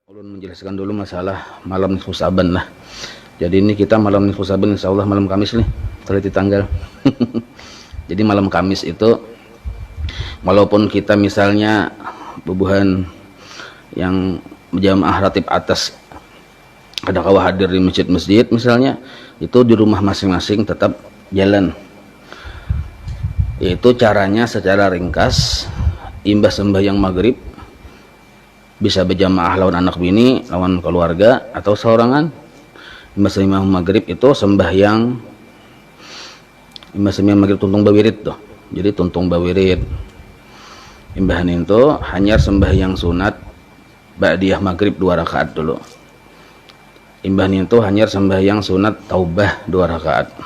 Ulun menjelaskan dulu masalah malam nisfu Saban lah. Jadi ini kita malam nisfu Saban, insya Allah malam Kamis nih, teliti tanggal. Jadi malam Kamis itu, walaupun kita misalnya bubuhan yang jamaah ratib atas ada kawah hadir di masjid-masjid misalnya, itu di rumah masing-masing tetap jalan. Yaitu caranya secara ringkas, imbas sembahyang maghrib bisa berjamaah lawan anak bini, lawan keluarga, atau seorangan. Imbas sembahyang maghrib itu sembahyang maghrib tuntung bawirid tuh. Jadi tuntung bawirid. Imbahan itu hanya sembahyang sunat ba'diyah maghrib 2 rakaat dulu. Imbahan itu hanya sembahyang sunat taubah 2 rakaat.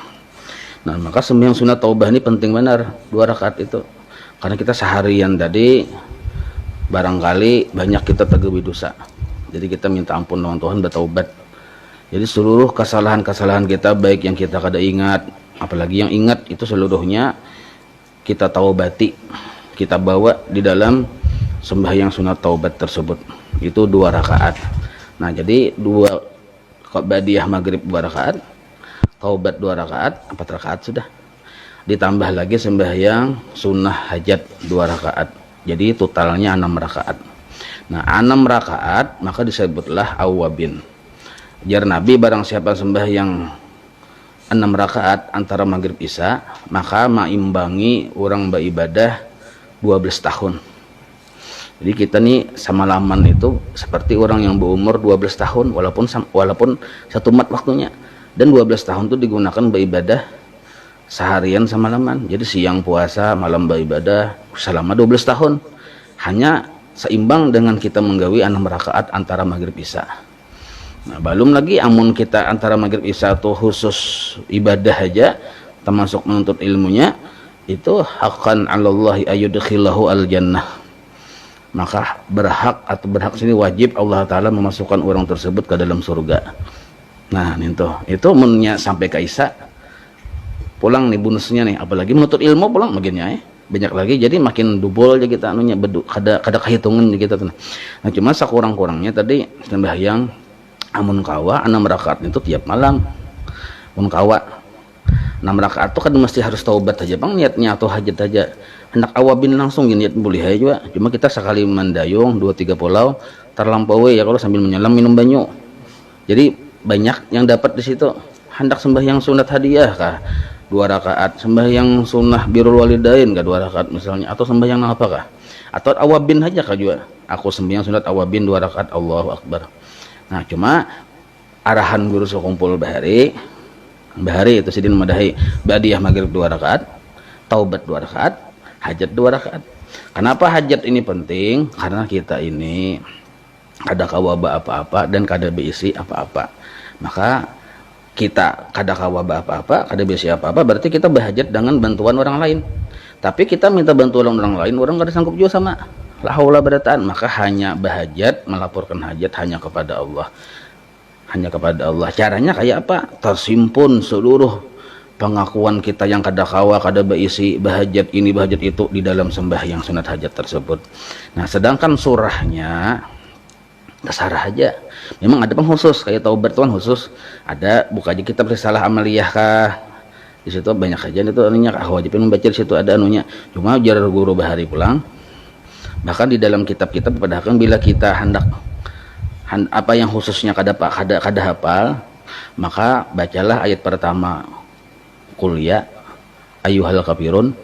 Nah, maka sembahyang sunat taubah ini penting benar 2 rakaat itu. Karena kita seharian tadi barangkali banyak kita tergewi dosa, jadi kita minta ampun lawan Tuhan, bertaubat. Jadi seluruh kesalahan-kesalahan kita, baik yang kita kada ingat, apalagi yang ingat, itu seluruhnya kita taubati, kita bawa di dalam sembahyang sunat taubat tersebut. Itu 2 rakaat. Nah, jadi 2 ba'diyah maghrib 2 rakaat, taubat 2 rakaat, 4 rakaat sudah. Ditambah lagi sembahyang sunnah hajat 2 rakaat. Jadi totalnya 6 rakaat. Nah, 6 rakaat maka disebutlah awabin. Jar Nabi, barang siapa sembahyang 6 rakaat antara maghrib isya, maka maimbangi orang beribadah 12 tahun. Jadi kita nih samalaman itu seperti orang yang berumur 12 tahun walaupun 1 mat waktunya. Dan 12 tahun itu digunakan beribadah seharian samalaman. Jadi siang puasa, malam beribadah selama 12 tahun. Hanya seimbang dengan kita menggawi 6 rakaat antara maghrib isya. Nah, belum lagi amun kita antara maghrib isya itu khusus ibadah aja, termasuk menuntut ilmunya, itu haqqan 'alallahi ayyudkhilahu al-jannah. Maka berhak sini wajib Allah Ta'ala memasukkan orang tersebut ke dalam surga. Nah, itu mennya sampai ke isya pulang nih bonusnya nih, apalagi menuntut ilmu pulang bagiannya banyak lagi, jadi makin double aja kita anunya, kada kehitungan kita tuh. Nah, cuma sakurang-kurangnya tadi sembahyang amun kawa 6 rakaat itu tiap malam. Amun kawa 6 rakaat itu kan mesti harus taubat aja bang, niatnya atau hajat aja. Hendak awabin langsung niat boleh aja juga, cuma kita sekali mendayung 2-3 pulau terlampaui ya kalau sambil menyelam minum banyu. Jadi banyak yang dapat di situ. Hendak sembahyang sunat hadiah kah 2 rakaat, sembahyang sunnah birrul walidain kah 2 rakaat misalnya, atau sembahyang apakah, atau awabin aja kah juga, aku sembahyang sunat awabin 2 rakaat, Allahu Akbar. Nah, cuma arahan guru sekumpul bahari itu sidin madahi ba'diyah maghrib 2 rakaat, taubat 2 rakaat, hajat 2 rakaat. Kenapa hajat ini penting? Karena kita ini kada kawaba apa-apa dan kada beisi apa-apa. Maka kita kada kawaba apa-apa, kada beisi apa-apa, berarti kita berhajat dengan bantuan orang lain. Tapi kita minta bantuan orang lain, orang kada sanggup juga sama. La haula barataan, maka hanya berhajat, melaporkan hajat hanya kepada Allah. Hanya kepada Allah. Caranya kayak apa? Tersimpun seluruh pengakuan kita yang kada kawa, kada beisi, bahajat ini, bahajat itu di dalam sembahyang sunat hajat tersebut. Nah, sedangkan surahnya terserah aja. Memang ada pengkhusus, kayak taubat tuan khusus. Ada buka aja kitab risalah amaliyah kah. Di situ banyak aja itu anunya, wajibin membaca di situ ada anunya. Cuma jar guru bahari pulang. Bahkan di dalam kitab-kitab padahal bila kita hendak apa yang khususnya kada hafal, maka bacalah ayat pertama Qul ya ayyuhal kafirun.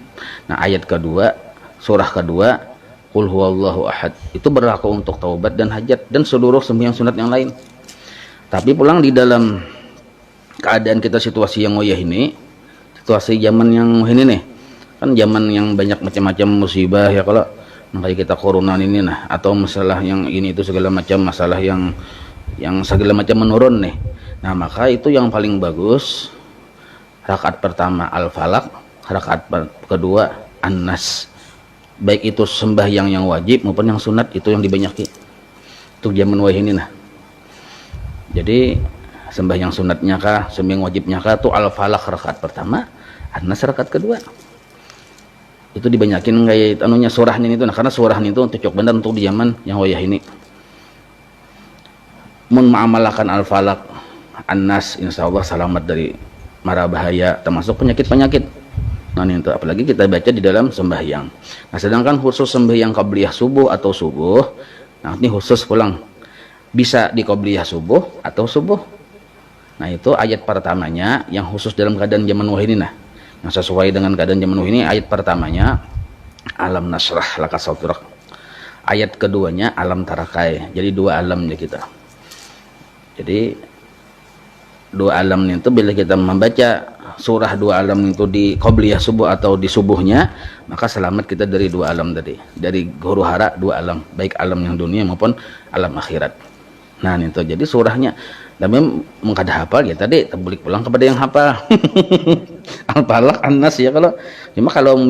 Nah, ayat kedua, surah kedua Qul huwallahu ahad. Itu berlaku untuk taubat dan hajat dan seluruh sembahyang sunat yang lain. Tapi pulang di dalam keadaan kita situasi yang ngoyah ini, situasi zaman yang ini nih, kan zaman yang banyak macam-macam musibah ya, kalau kayak kita corona ini nah, atau masalah yang ini itu segala macam masalah yang segala macam menurun nih. Nah, maka itu yang paling bagus rakaat pertama Al-Falaq, rakaat kedua An-Nas. Baik itu sembahyang yang wajib maupun yang sunat, itu yang dibanyaki untuk zaman wah ini nah. Jadi sembahyang sunatnya kah, sembahyang wajibnya kah, tuh Al-Falaq rakaat pertama, An-Nas rakaat kedua. Itu dibanyakin kayak anunya surah ini itu, nah karena surah ini itu cocok benar untuk di zaman yang wayah ini. mun ma'amalakan al-falak an-nas, insyaallah selamat dari mara bahaya termasuk penyakit-penyakit. Nah itu apalagi kita baca di dalam sembahyang. Nah sedangkan khusus sembahyang qabliyah subuh atau subuh, nah ini khusus pulang bisa di qabliyah subuh atau subuh. Nah itu ayat pertamanya yang khusus dalam keadaan zaman wahid ini, nah yang sesuai dengan keadaan zaman wahid ini ayat pertamanya alam nasrah laka sadrak, ayat keduanya alam tarakai. Jadi dua alamnya kita. Jadi dua alam itu bila kita membaca surah dua alam itu di qabliyah subuh atau di subuhnya, maka selamat kita dari dua alam tadi, dari huru hara dua alam, baik alam yang dunia maupun alam akhirat. Nah itu jadi surahnya tapi mengkada hafal ya tadi terbalik pulang kepada yang hafal. Al-falaq an-nas ya kalau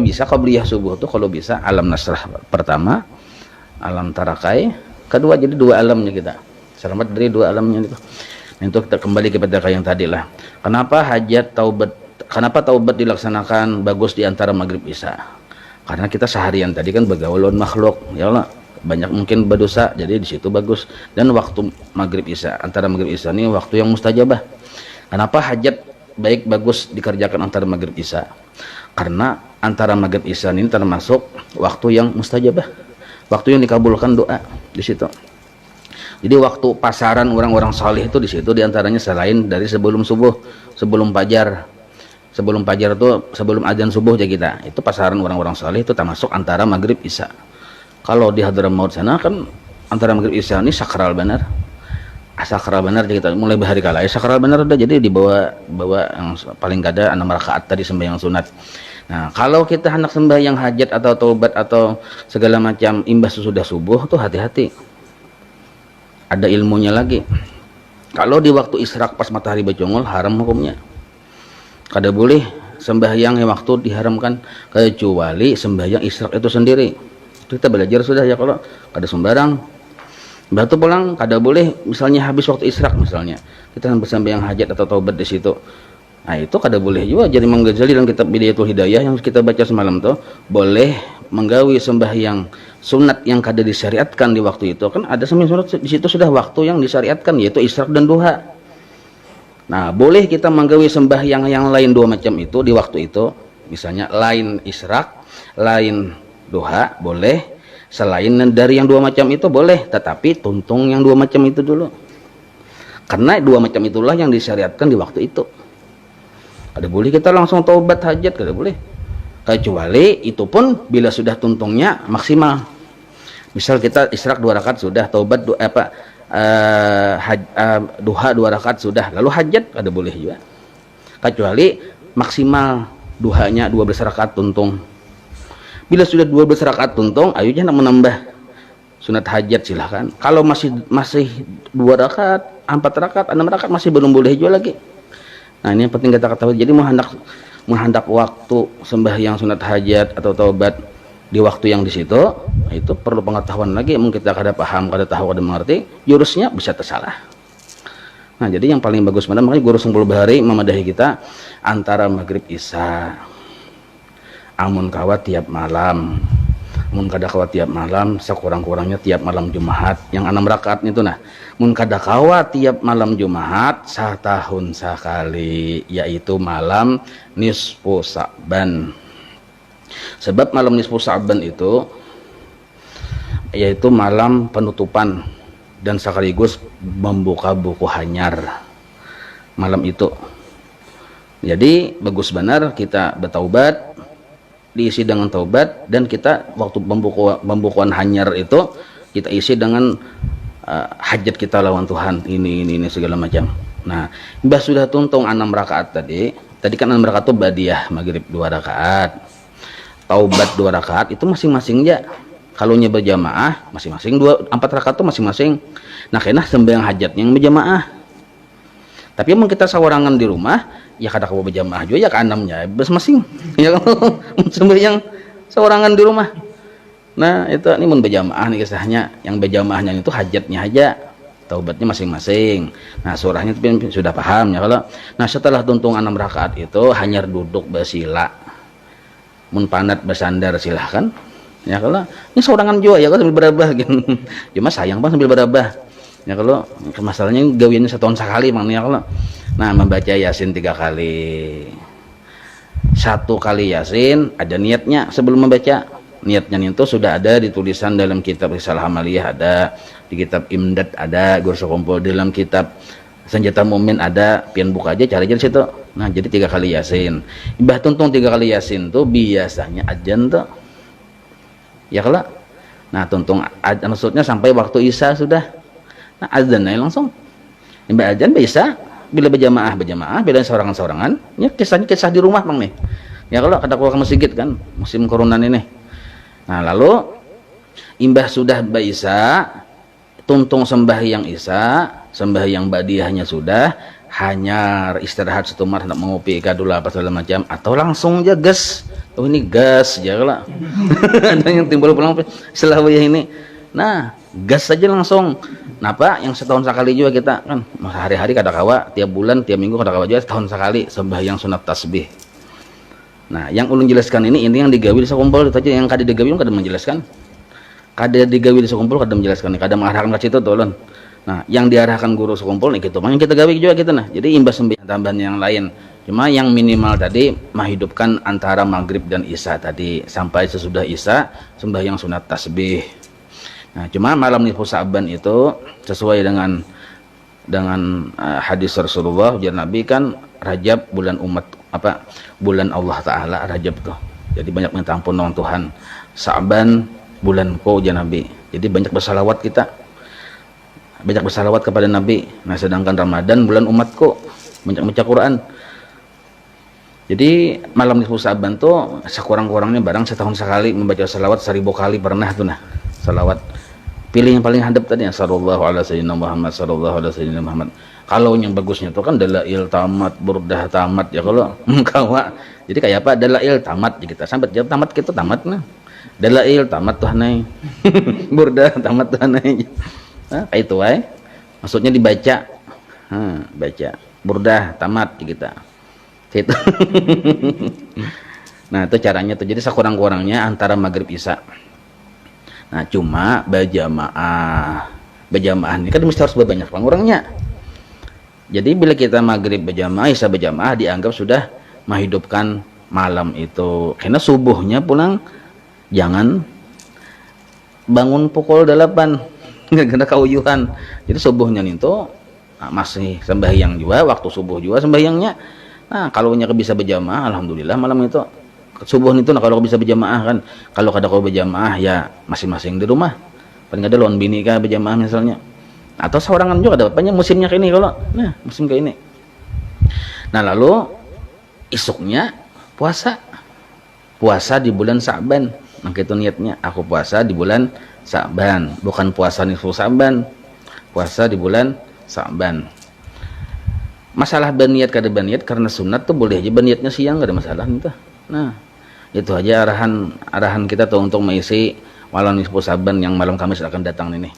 bisa qabliyah subuh tuh kalau bisa alam nasrah pertama, alam tarakai kedua, jadi dua alamnya kita selamat dari dua alamnya itu. Untuk kita kembali kepada yang tadi lah, kenapa taubat dilaksanakan bagus di antara maghrib isya? Karena kita seharian tadi kan bergaul dengan makhluk ya Allah, banyak mungkin berdosa, jadi di situ bagus. Dan waktu maghrib isya, antara maghrib isya ini waktu yang mustajabah. Kenapa hajat baik bagus dikerjakan antara maghrib isya? Karena antara maghrib isya ini termasuk waktu yang mustajabah, waktu yang dikabulkan doa di situ. Jadi waktu pasaran orang-orang saleh itu di situ, diantaranya selain dari sebelum subuh, sebelum fajar itu sebelum azan subuh aja kita, itu pasaran orang-orang saleh itu termasuk antara maghrib isya. Kalau di Hadramaut sana kan antara maghrib isya ini sakral benar, kita mulai bahari kala sakral benar udah, jadi dibawa yang paling kada 6 rakaat tadi sembahyang sunat. Nah kalau kita hendak sembahyang hajat atau taubat atau segala macam imbas sesudah subuh tuh hati-hati, ada ilmunya lagi. Kalau di waktu israk pas matahari bercongol haram hukumnya, kada boleh sembahyang yang waktu diharamkan kecuali sembahyang israk itu sendiri. Itu kita belajar sudah ya, kalau kada sembarang batu pulang kada boleh misalnya habis waktu israk misalnya kita bersembahyang hajat atau taubat di situ. Nah itu kada boleh juga. Jadi Imam Ghazali dalam kitab Bidayatul Hidayah yang kita baca semalam tuh boleh menggawi sembahyang sunat yang kada disyariatkan di waktu itu. Kan ada sembahyang sunat di situ sudah waktu yang disyariatkan yaitu israk dan duha. Nah boleh kita menggawi sembahyang yang lain dua macam itu di waktu itu, misalnya lain israk lain duha boleh, selain dari yang dua macam itu boleh, tetapi tuntung yang dua macam itu dulu, karena dua macam itulah yang disyariatkan di waktu itu. Kada boleh kita langsung taubat hajat, kada boleh, kecuali itu pun bila sudah tuntungnya maksimal. Misal kita israk 2 rakaat sudah, taubat duha 2 rakaat sudah, lalu hajat kada boleh juga, kecuali maksimal duhanya 12 rakaat tuntung. Bila sudah 12 rakaat tuntung, ayo jangan menambah sunat hajat silahkan. Kalau masih 2 rakaat, 4 rakaat, 6 rakaat masih belum boleh juga lagi. Nah ini yang penting kita ketahui. Jadi menghendak waktu sembahyang sunat hajat atau taubat di waktu yang di situ, itu perlu pengetahuan lagi. Mungkin kita kada paham, kada tahu, kada mengerti, jurusnya bisa tersalah. Nah jadi yang paling bagus mana, makanya guru Sungkul Bahari memadahi kita antara maghrib isya. Amun kawat tiap malam, mun kada kawat tiap malam, sekurang-kurangnya tiap malam Jumat yang 6 rakaat itu. Nah mun kada kawat tiap malam Jumat setahun sekali, yaitu malam nisfu Sa'ban. Sebab malam nisfu Sa'ban itu yaitu malam penutupan dan sekaligus membuka buku hanyar malam itu. Jadi bagus benar kita bertaubat, diisi dengan taubat, dan kita waktu pembukuan hanyar itu kita isi dengan hajat kita lawan Tuhan, ini segala macam. Nah mbah sudah tuntung 6 rakaat tadi kan 6 rakaat itu badiah maghrib 2 rakaat, taubat 2 rakaat, itu masing-masing ya. Kalau nya berjamaah masing-masing 4 rakaat itu masing-masing. Nah kena sembahyang hajatnya yang berjamaah. Tapi emang kita sawarangan di rumah ya kada kau berjamaah juga ya, ke 6-nya masing-masing ya kalau sembahyang sawarangan di rumah. Nah itu ini mun berjamaah nih kisahnya, yang berjamaahnya itu hajatnya aja, taubatnya masing-masing. Nah surahnya sudah paham ya kalau. Nah setelah tuntung 6 rakaat itu hanyar duduk bersila, mun panat bersandar silahkan ya kalau. Ini sawarangan juga ya kalau sambil berabah gitu. Cuma sayang bang sambil berabah, Ya kalau masalahnya gawiannya setahun sekali mang ya kalau. Nah, membaca Yasin 3 kali. 1 kali Yasin ada niatnya sebelum membaca. Niatnya itu sudah ada di tulisan dalam kitab Risalah Amaliyah, ada di kitab Imdad, ada Guru Sekumpul, dalam kitab Senjata Mumin ada, pian buka aja cari aja di situ. Nah, jadi 3 kali Yasin. Imbah tuntung 3 kali Yasin tuh biasanya ajan tuh. Ya kalau. Nah, tuntung maksudnya sampai waktu Isya sudah. Nah, azannya langsung. Imbah ajan bisa bila berjamaah, bila seorangan-seorangan, ya kisah di rumah mang nih. Ya kalau kada keluar ke masjid kan, musim koronan ini. Nah, lalu imbah sudah Isya, tuntung sembahyang Isya, sembahyang ba'diyahnya sudah, hanya istirahat setumar hendak mengopi kadul apa segala macam, atau langsung aja gas. Oh ini gas aja lah. Ada yang timbul pulang setelah ini. Nah, gas saja langsung. Napa yang setahun sekali juga kita kan hari-hari kada kawa, tiap bulan, tiap minggu kada kawa juga setahun sekali sembahyang sunat tasbih. Nah, yang ulun jelaskan ini yang digawi di sekumpul itu aja, yang kada digawi kada menjelaskan. Kada digawi di sekumpul kada menjelaskan, kada mengarahkan ke situ tolong. Nah, yang diarahkan guru sekumpul nih gitu, yang kita gawi juga kita nah. Jadi imbas sembahyang tambahan yang lain. Cuma yang minimal tadi menghidupkan antara maghrib dan isya tadi sampai sesudah isya sembahyang sunat tasbih. Nah, cuma malam nisfu Sa'ban itu sesuai dengan hadis Rasulullah, ujar Nabi kan Rajab bulan umat bulan Allah Ta'ala Rajab tuh. Jadi banyak minta ampun dengan Tuhan. Sa'ban bulanku, ujar Nabi. Jadi banyak bersalawat kita. Banyak bersalawat kepada Nabi. Nah, sedangkan Ramadan bulan umatku, banyak baca Quran. Jadi malam nisfu Sa'ban tuh sekurang-kurangnya barang setahun sekali membaca salawat 1000 kali pernah tuh nah. Salawat pilih yang paling hadap tadi ya, sallallahu alaihi sayyidina Muhammad, sallallahu alaihi sayyidina Muhammad. Kalau yang bagusnya itu kan dalail tamat, burdah tamat ya kalau kawa. Jadi kayak apa? Dalail tamat kita sampai jawab tamat kita tamat nah. Dalail tamat tuh aneh. Burdah tamat tuh aneh. Nah, kayak itu maksudnya dibaca. Baca. Burdah tamat kita. Itu. Nah, itu caranya tuh. Jadi sekurang-kurangnya antara maghrib isya. Nah, cuma berjamaah ini kan mesti harus berbanyak orangnya. Jadi bila kita maghrib berjamaah, isya berjamaah dianggap sudah menghidupkan malam itu. Karena subuhnya pulang jangan bangun pukul 8 nggak kauyuhan. Jadi subuhnya itu masih sembahyang juga, waktu subuh juga sembahyangnya. Nah, kalau bisa berjamaah, alhamdulillah malam itu subuh itu nah kalau bisa berjamaah kan. Kalau kada kau berjamaah ya masing-masing di rumah. Paling ada lawan bini kah berjamaah misalnya. Atau seorangan juga dapat banyak musimnya kayak ini kalau. Nah, musim kayak ini. Nah, lalu isuknya puasa. Puasa di bulan Sa'ban. Nah, itu niatnya aku puasa di bulan Sa'ban, bukan puasa nisfu Sa'ban. Puasa di bulan Sa'ban. Masalah berniat kada berniat karena sunat tuh boleh aja berniatnya siang, enggak ada masalah itu. Nah, itu aja arahan kita tuh untuk mengisi malam nisfu Sa'ban yang malam Kamis akan datang ini.